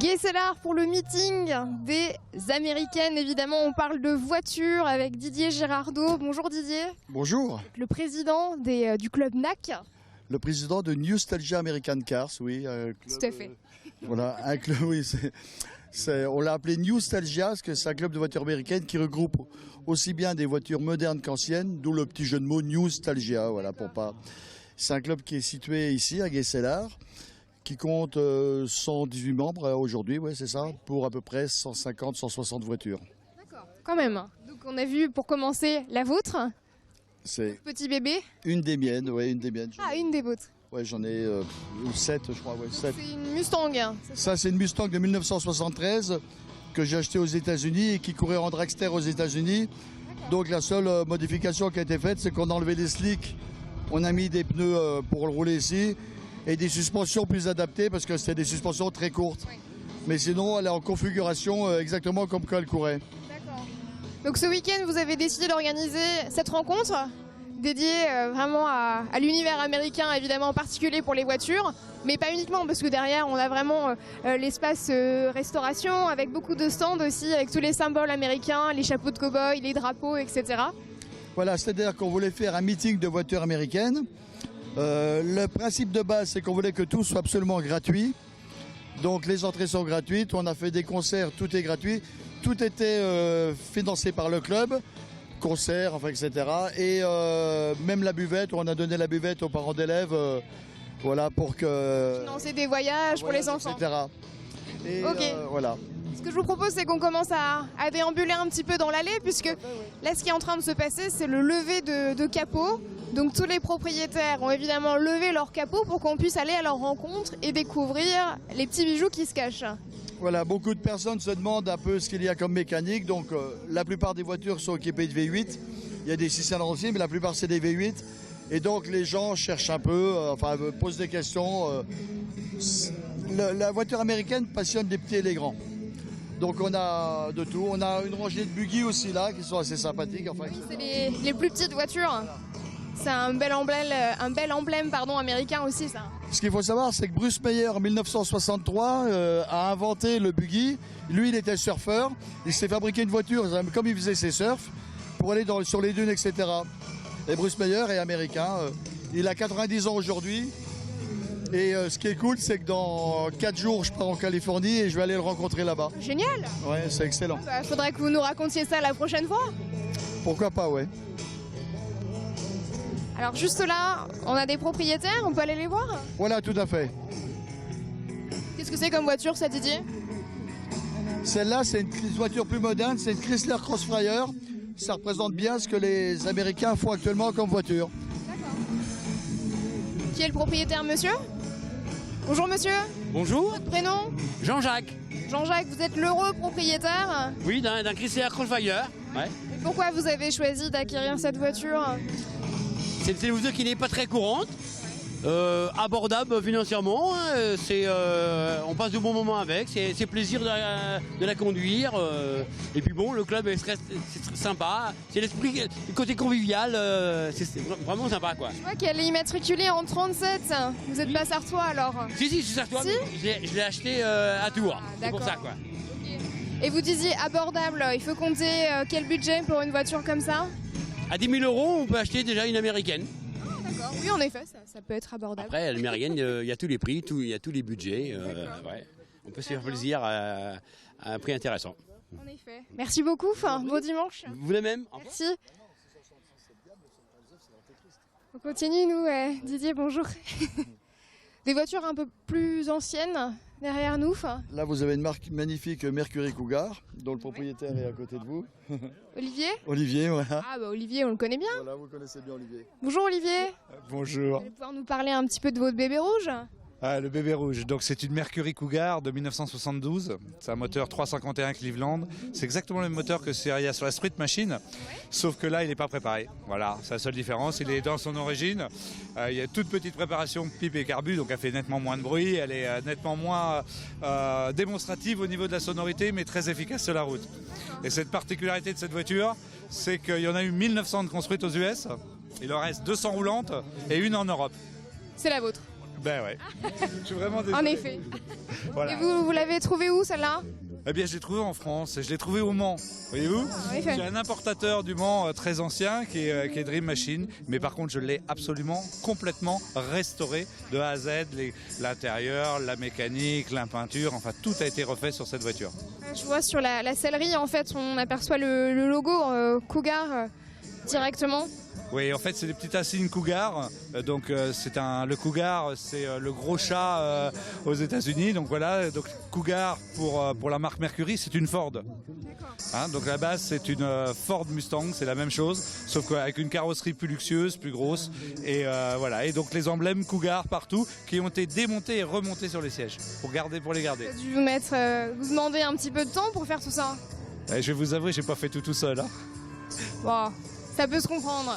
Gay-Sellars pour le meeting des Américaines. Évidemment, on parle de voitures avec Didier Girardot. Bonjour Didier. Bonjour. Le président du club NAC. Le président de Newstalgia American Cars, oui. Un club, Tout à fait. Voilà, un club, oui. On l'a appelé Newstalgia parce que c'est un club de voitures américaines qui regroupe aussi bien des voitures modernes qu'anciennes, d'où le petit jeu de mots Newstalgia. Voilà, pour pas. C'est un club qui est situé ici à Gay-Sellars, qui compte 118 membres aujourd'hui, ouais, c'est ça, pour à peu près 150-160 voitures. D'accord, quand même. Donc on a vu pour commencer la vôtre. C'est petit bébé. Une des miennes, oui, une des miennes. Ah, une des vôtres. Ouais, j'en ai 7, je crois, ouais, 7. C'est une Mustang. Ça, c'est une Mustang de 1973 que j'ai achetée aux États-Unis et qui courait en dragster aux États-Unis. Donc la seule modification qui a été faite, c'est qu'on a enlevé les slicks, on a mis des pneus pour le rouler ici et des suspensions plus adaptées parce que c'était des suspensions très courtes. Oui. Mais sinon, elle est en configuration exactement comme quand elle courait. D'accord. Donc ce week-end, vous avez décidé d'organiser cette rencontre dédiée vraiment à l'univers américain, évidemment en particulier pour les voitures, mais pas uniquement, parce que derrière, on a vraiment l'espace restauration avec beaucoup de stands aussi, avec tous les symboles américains, les chapeaux de cow-boy, les drapeaux, etc. Voilà, c'est-à-dire qu'on voulait faire un meeting de voitures américaines. Le principe de base, c'est qu'on voulait que tout soit absolument gratuit. Donc les entrées sont gratuites, on a fait des concerts, tout est gratuit. Tout était financé par le club, concerts, enfin, etc. Et même la buvette, on a donné la buvette aux parents d'élèves, voilà, pour que... Financer des voyages pour les enfants. Etc. Et Ok. voilà. Ce que je vous propose, c'est qu'on commence à déambuler un petit peu dans l'allée, puisque là, ce qui est en train de se passer, c'est le lever de capot. Donc tous les propriétaires ont évidemment levé leur capot pour qu'on puisse aller à leur rencontre et découvrir les petits bijoux qui se cachent. Voilà, beaucoup de personnes se demandent un peu ce qu'il y a comme mécanique. Donc la plupart des voitures sont équipées de V8. Il y a des 6 cylindres aussi, mais la plupart c'est des V8. Et donc les gens cherchent un peu, posent des questions. La voiture américaine passionne les petits et les grands. Donc on a de tout. On a une rangée de buggy aussi là, qui sont assez sympathiques. Enfin, C'est les plus petites voitures. C'est un bel emblème américain aussi, ça. Ce qu'il faut savoir, c'est que Bruce Meyer, en 1963, a inventé le buggy. Lui, il était surfeur. Il s'est fabriqué une voiture, comme il faisait ses surfs, pour aller sur les dunes, etc. Et Bruce Meyer est américain. Il a 90 ans aujourd'hui. Et ce qui est cool, c'est que dans 4 jours, je pars en Californie et je vais aller le rencontrer là-bas. Génial. Ouais, c'est excellent. Faudrait que vous nous racontiez ça la prochaine fois. Pourquoi pas, ouais. Alors juste là, on a des propriétaires, on peut aller les voir. Voilà, tout à fait. Qu'est-ce que c'est comme voiture, ça, Didier? Celle-là, c'est une voiture plus moderne, c'est une Chrysler Crossfire. Ça représente bien ce que les Américains font actuellement comme voiture. D'accord. Qui est le propriétaire, monsieur? Bonjour, monsieur. Bonjour, Votre prénom? Jean-Jacques. Jean-Jacques, vous êtes l'heureux propriétaire. Oui, d'un Chrysler Crossfire. Ouais. Et pourquoi vous avez choisi d'acquérir cette voiture? C'est une voiture qui n'est pas très courante, abordable financièrement. Hein, on passe de bons moments avec, c'est plaisir de la conduire. Et puis bon, le club c'est sympa, c'est l'esprit, le côté convivial, c'est vraiment sympa quoi. Je vois qu'elle est immatriculée en 37. Vous êtes pas sartois alors? Si, je suis sartois, Si mais je l'ai acheté à Tours. C'est pour ça quoi. Et vous disiez abordable, il faut compter quel budget pour une voiture comme ça? À 10 000 €, on peut acheter déjà une américaine. D'accord, oui en effet, ça peut être abordable. Après, l'américaine, il y a tous les prix, il y a tous les budgets. Ouais. On peut se faire plaisir à un prix intéressant. En effet. Merci beaucoup, beau dimanche. Vous de même. Merci. On continue, nous, Didier, bonjour. Des voitures un peu plus anciennes derrière nous. Là, vous avez une marque magnifique Mercury Cougar, dont le propriétaire est à côté de vous. Olivier? Olivier, voilà. Ah bah Olivier, on le connaît bien. Voilà, vous connaissez bien Olivier. Bonjour Olivier. Bonjour. Vous allez pouvoir nous parler un petit peu de votre bébé rouge? Ah, le bébé rouge, donc c'est une Mercury Cougar de 1972, c'est un moteur 351 Cleveland, c'est exactement le même moteur que il y a sur la Street Machine, sauf que là il n'est pas préparé, voilà, c'est la seule différence, il est dans son origine, il y a toute petite préparation pipe et carbu, donc elle fait nettement moins de bruit, elle est nettement moins démonstrative au niveau de la sonorité, mais très efficace sur la route. Et cette particularité de cette voiture, c'est qu'il y en a eu 1900 construites aux US, il en reste 200 roulantes et une en Europe. C'est la vôtre? Ben ouais. Je suis vraiment désolé. En effet. Voilà. Et vous l'avez trouvé où celle-là? Eh bien, je l'ai trouvé en France et je l'ai trouvé au Mans. Voyez-vous? En effet. J'ai un importateur du Mans très ancien qui est Dream Machine, mais par contre, je l'ai absolument complètement restauré de A à Z, l'intérieur, la mécanique, la peinture, enfin tout a été refait sur cette voiture. Je vois sur la sellerie, en fait, on aperçoit le logo Cougar directement. Oui, en fait, c'est des petites insignes Cougar. Donc, le Cougar, c'est le gros chat aux États-Unis. Donc voilà, donc Cougar pour la marque Mercury, c'est une Ford. Hein, donc la base, c'est une Ford Mustang, c'est la même chose, sauf qu'avec une carrosserie plus luxueuse, plus grosse. Et voilà. Et donc les emblèmes Cougar partout, qui ont été démontés et remontés sur les sièges pour les garder. Vous avez dû vous demander un petit peu de temps pour faire tout ça. Et je vais vous avouer, j'ai pas fait tout seul. Hein. Bon, ça peut se comprendre.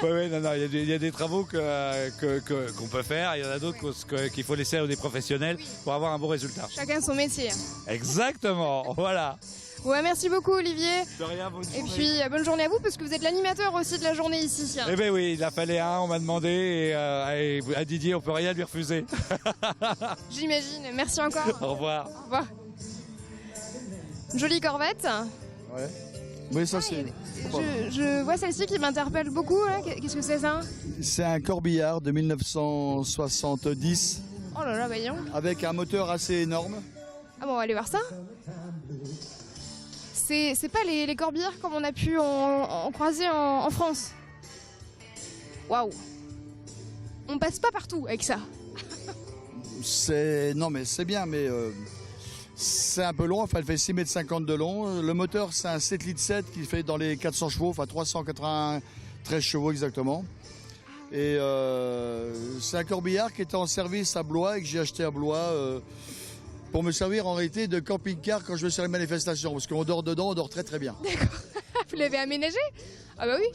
Oui, non, il y a des travaux qu'on peut faire, il y en a d'autres qu'il faut laisser à des professionnels pour avoir un bon résultat. Chacun son métier. Exactement, voilà. Ouais, merci beaucoup Olivier. De rien, bonne journée. Et puis bonne journée à vous parce que vous êtes l'animateur aussi de la journée ici. Eh bien oui, il a fallu un, on m'a demandé et à Didier, on peut rien lui refuser. J'imagine, merci encore. Au revoir. Au revoir. Jolie Corvette. Ouais. Oui, ça c'est. Je vois celle-ci qui m'interpelle beaucoup. Hein. Qu'est-ce que c'est ça? C'est un corbillard de 1970 Oh là là, voyons. avec un moteur assez énorme. Ah bon, on va aller voir ça. C'est pas les corbillards comme on a pu en croiser en France. Waouh. On passe pas partout avec ça. Non mais c'est bien, mais c'est un peu long. Enfin, elle fait 6,50 m de long. Le moteur, c'est un 7,7 litres qui fait dans les 400 chevaux, enfin 393 chevaux exactement. Et c'est un corbillard qui était en service à Blois et que j'ai acheté à Blois pour me servir en réalité de camping-car quand je vais sur les manifestations. Parce qu'on dort dedans, on dort très très bien. D'accord. Vous l'avez aménagé? Ah bah oui.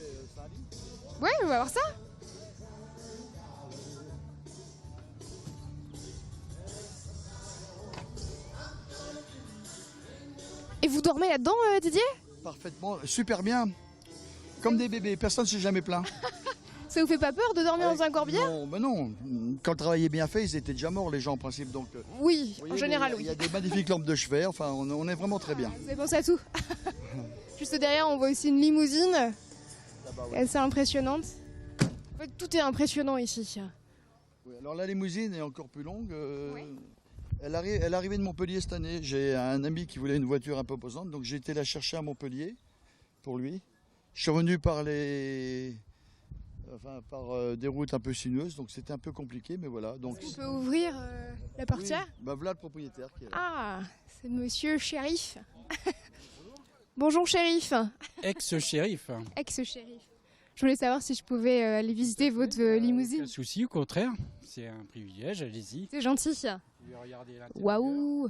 Ouais, on va voir ça. Et vous dormez là-dedans, Didier? Parfaitement, super bien. Comme des bébés, personne ne s'est jamais plaint. Ça vous fait pas peur de dormir dans un corbillard? Non, ben non. Quand le travail est bien fait, ils étaient déjà morts, les gens, en principe. Donc, Oui, voyez, en général, il y oui. a des magnifiques lampes de chevet. Enfin, on est vraiment très bien. Vous avez pensé à tout. Juste derrière, on voit aussi une limousine. Assez impressionnante. En fait, tout est impressionnant ici. Oui, alors la limousine est encore plus longue. Elle est arrivée de Montpellier cette année. J'ai un ami qui voulait une voiture un peu posante, donc j'ai été la chercher à Montpellier pour lui. Je suis revenu par des routes un peu sinueuses, donc c'était un peu compliqué, mais voilà. Donc, On peut ouvrir la portière? oui, bah voilà le propriétaire qui est là. Ah, c'est monsieur Shérif. Bonjour Shérif. Ex-shérif. Ex-shérif. Je voulais savoir si je pouvais aller visiter votre limousine. Aucun souci, au contraire. C'est un privilège, allez-y. C'est gentil. Vous pouvez regarder l'intérieur. Waouh.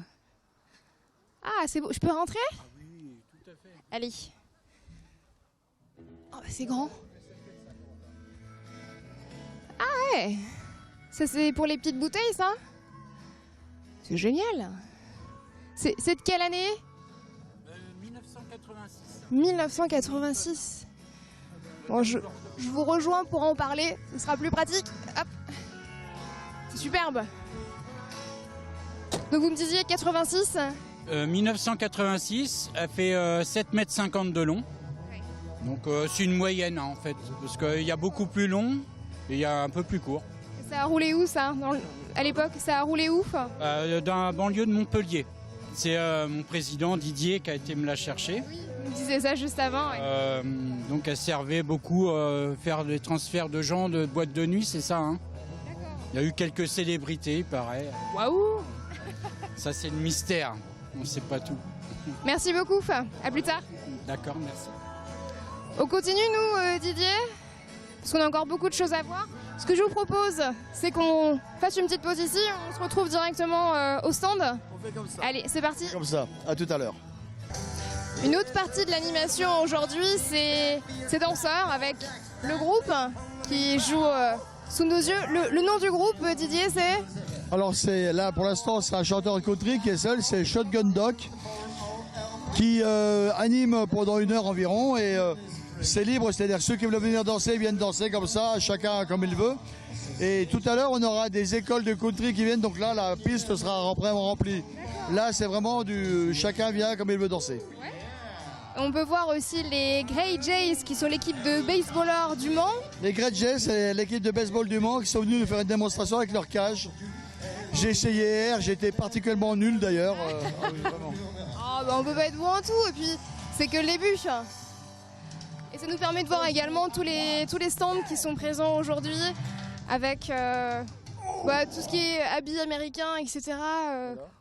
Ah, c'est beau. Je peux rentrer? Ah oui, tout à fait. Allez. Oh, bah, c'est grand. Ah ouais. Ça, c'est pour les petites bouteilles, ça? C'est génial. C'est de quelle année? 1986. 1986. Bon, je vous rejoins pour en parler. Ce sera plus pratique. Hop. C'est superbe. Donc vous me disiez 86? 1986, elle fait 7,50 m de long. Donc c'est une moyenne hein, en fait, parce qu'il y a beaucoup plus long et il y a un peu plus court. Ça a roulé où ça? À l'époque, ça a roulé où? Dans la banlieue de Montpellier. C'est mon président Didier qui a été me la chercher. Oui, vous me disiez ça juste avant. Ouais. Donc elle servait beaucoup faire des transferts de gens de boîtes de nuit, c'est ça hein. Il y a eu quelques célébrités, il paraît. Waouh. Ça c'est le mystère, on ne sait pas tout. Merci beaucoup. À plus tard. D'accord, merci. On continue nous, Didier, parce qu'on a encore beaucoup de choses à voir. Ce que je vous propose, c'est qu'on fasse une petite pause ici. On se retrouve directement au stand. On fait comme ça. Allez, c'est parti. Comme ça, à tout à l'heure. Une autre partie de l'animation aujourd'hui, c'est ces danseurs avec le groupe qui joue sous nos yeux. Le nom du groupe, Didier, c'est? Alors là pour l'instant c'est un chanteur country qui est seul, c'est Shotgun Doc qui anime pendant 1 heure environ et C'est libre, c'est-à-dire ceux qui veulent venir danser viennent danser comme ça, chacun comme il veut. Et tout à l'heure, on aura des écoles de country qui viennent, donc là, la piste sera vraiment remplie. Là, c'est vraiment chacun vient comme il veut danser. On peut voir aussi les Grey Jays qui sont l'équipe de baseballeurs du Mans. Les Grey Jays, c'est l'équipe de baseball du Mans qui sont venus nous faire une démonstration avec leur cage. J'ai essayé hier, j'étais particulièrement nul d'ailleurs. Vraiment. On peut pas être bon en tout, et puis c'est que le début. Et ça nous permet de voir également tous les stands qui sont présents aujourd'hui avec tout ce qui est habits américains, etc.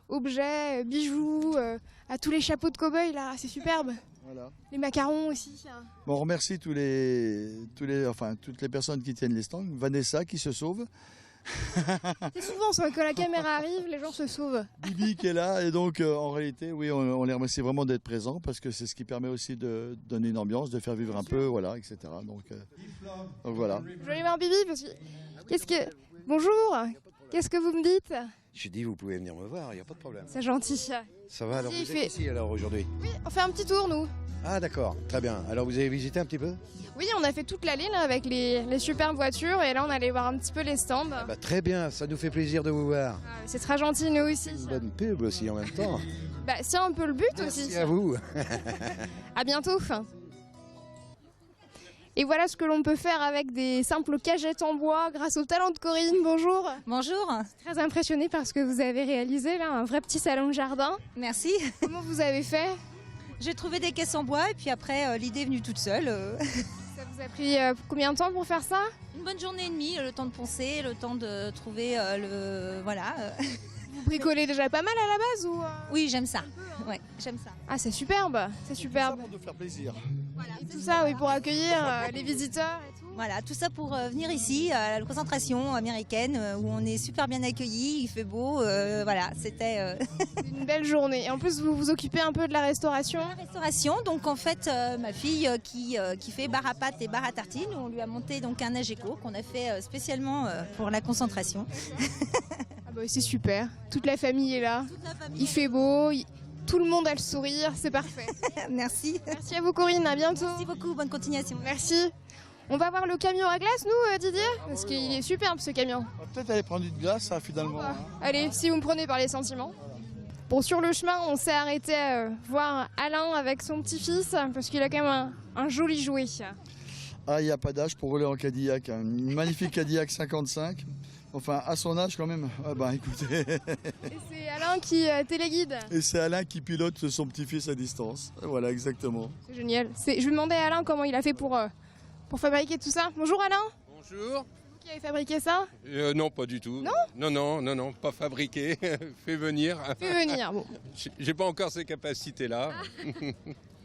Objets, bijoux, à tous les chapeaux de cow-boy là, c'est superbe. Voilà. Les macarons aussi. Bon, on remercie toutes les personnes qui tiennent les stands. Vanessa qui se sauve. C'est souvent ça, quand la caméra arrive, les gens se sauvent. Bibi qui est là, et donc en réalité, oui, on les remercie vraiment d'être présents parce que c'est ce qui permet aussi de donner une ambiance, de faire vivre un peu, voilà, etc. Donc voilà. Je vais aller voir Bibi parce que. Bonjour, qu'est-ce que vous me dites? Je dis, vous pouvez venir me voir, il n'y a pas de problème. C'est gentil. Ça va, alors Si, vous êtes ici alors aujourd'hui? Oui, on fait un petit tour nous. Ah d'accord, très bien. Alors vous avez visité un petit peu? Oui, on a fait toute l'allée là avec les superbes voitures et là on allait voir un petit peu les stands. Bah, très bien, ça nous fait plaisir de vous voir. C'est très gentil, nous aussi. Une bonne pub aussi en même temps. Bah, c'est un peu le but aussi. Merci à vous. À bientôt. Et voilà ce que l'on peut faire avec des simples cagettes en bois grâce au talent de Corinne. Bonjour. Bonjour. Très impressionnée par ce que vous avez réalisé là, un vrai petit salon de jardin. Merci. Comment vous avez fait? J'ai trouvé des caisses en bois et puis après l'idée est venue toute seule. Ça vous a pris combien de temps pour faire ça? Une bonne journée et demie, le temps de poncer, le temps de trouver voilà. Vous bricolez déjà pas mal à la base ou Oui, j'aime ça. Ouais, j'aime ça. Ah, c'est superbe, c'est superbe. Pour de faire plaisir. Et tout ça, oui, pour accueillir les visiteurs et tout. Voilà, tout ça pour venir ici à la concentration américaine où on est super bien accueillis, il fait beau, voilà, c'était Une belle journée. Et en plus, vous vous occupez un peu de la restauration. la restauration. Donc en fait, ma fille qui fait bar à pâtes et bar à tartines, on lui a monté donc un Ageco qu'on a fait spécialement pour la concentration. Ah bah, c'est super. Toute la famille est là. Toute la famille. Il fait beau, tout le monde a le sourire, c'est parfait. Merci. Merci à vous Corinne, à bientôt. Merci beaucoup, bonne continuation. Merci. On va voir le camion à glace, nous, Didier? Parce qu'il est superbe ce camion. On va peut-être aller prendre une glace, ça, finalement. hein. Allez, si vous me prenez par les sentiments. Bon, sur le chemin, on s'est arrêté voir Alain avec son petit-fils, parce qu'il a quand même un joli jouet. Ah, il n'y a pas d'âge pour rouler en Cadillac. Hein. Une magnifique Cadillac 55. Enfin, à son âge quand même. Ah bah écoutez. Et c'est Alain qui téléguide. Et c'est Alain qui pilote son petit-fils à distance. Voilà, exactement. C'est génial. Je vais demander à Alain comment il a fait pour fabriquer tout ça. Bonjour Alain. Bonjour. Qui avez fabriqué ça? Non, pas du tout. Non, pas fabriqué. Fait venir. Fais venir. Bon. J'ai pas encore ces capacités-là.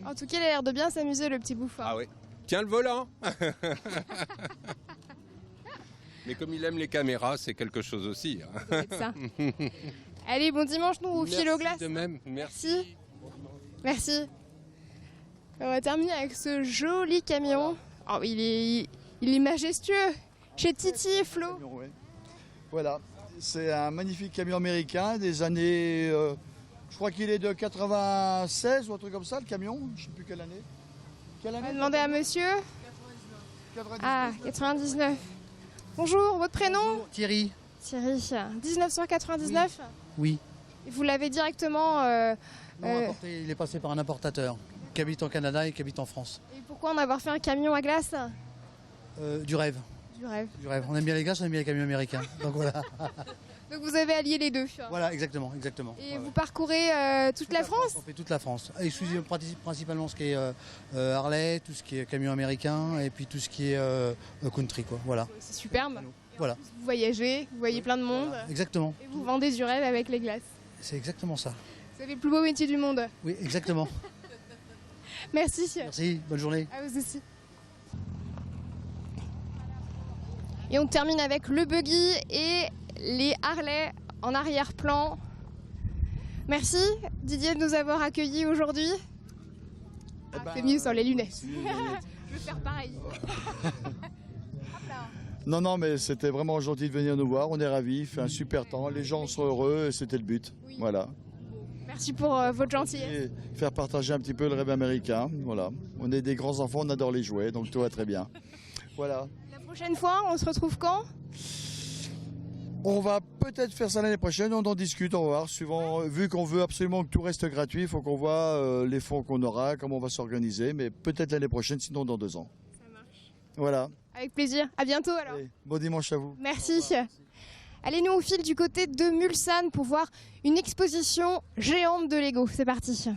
En tout cas, il a l'air de bien s'amuser, le petit bouffon. Ah oui. Tiens le volant. Mais comme il aime les caméras, c'est quelque chose aussi. Ça doit être ça. Allez, bon dimanche, nous, au fil aux glaces. De même, merci. Merci. On va terminer avec ce joli camion. Oh, il est majestueux. Chez Titi et Flo. Ouais. Voilà, c'est un magnifique camion américain des années. Je crois qu'il est de 96 ou un truc comme ça, le camion. Je ne sais plus quelle année. Quelle On va année demander à monsieur. 99. Ah, 99. Bonjour, votre prénom? Thierry. Thierry. 1999. Oui. Et vous l'avez directement. Non, importé, il est passé par un importateur qui habite au Canada et qui habite en France. Et pourquoi en avoir fait un camion à glace? Du rêve. Du rêve. Du rêve. On aime bien les glaces, on aime bien les camions américains. Donc voilà. Donc vous avez allié les deux. Voilà, exactement. Et Ouais, vous ouais. parcourez toute la France? On fait toute la France. Et principalement ce qui est Harley, tout ce qui est camion américain et puis tout ce qui est country, quoi. Voilà. C'est superbe. Voilà. Vous voyagez, vous voyez plein de monde. Exactement. Et vous vendez du rêve avec les glaces. C'est exactement ça. Vous avez le plus beau métier du monde. Oui, exactement. Merci. Merci, bonne journée. À vous aussi. Et on termine avec le buggy et les Harley en arrière-plan. Merci Didier de nous avoir accueillis aujourd'hui. C'est mieux sans les lunettes. Je vais faire pareil. Non, mais c'était vraiment gentil de venir nous voir. On est ravis. Il fait un super temps. Les gens sont heureux et c'était le but. Oui. Voilà. Merci pour votre gentillesse. Et faire partager un petit peu le rêve américain. Voilà. On est des grands enfants, on adore les jouets, donc tout va très bien. Voilà. La prochaine fois, on se retrouve quand? On va peut-être faire ça l'année prochaine, on en discute, on va voir. Suivant, vu qu'on veut absolument que tout reste gratuit, il faut qu'on voit les fonds qu'on aura, comment on va s'organiser, mais peut-être l'année prochaine, sinon dans 2 ans. Ça marche. Voilà. Avec plaisir. À bientôt alors. Allez, bon dimanche à vous. Merci. Allez, nous on file du côté de Mulsanne pour voir une exposition géante de Lego. C'est parti.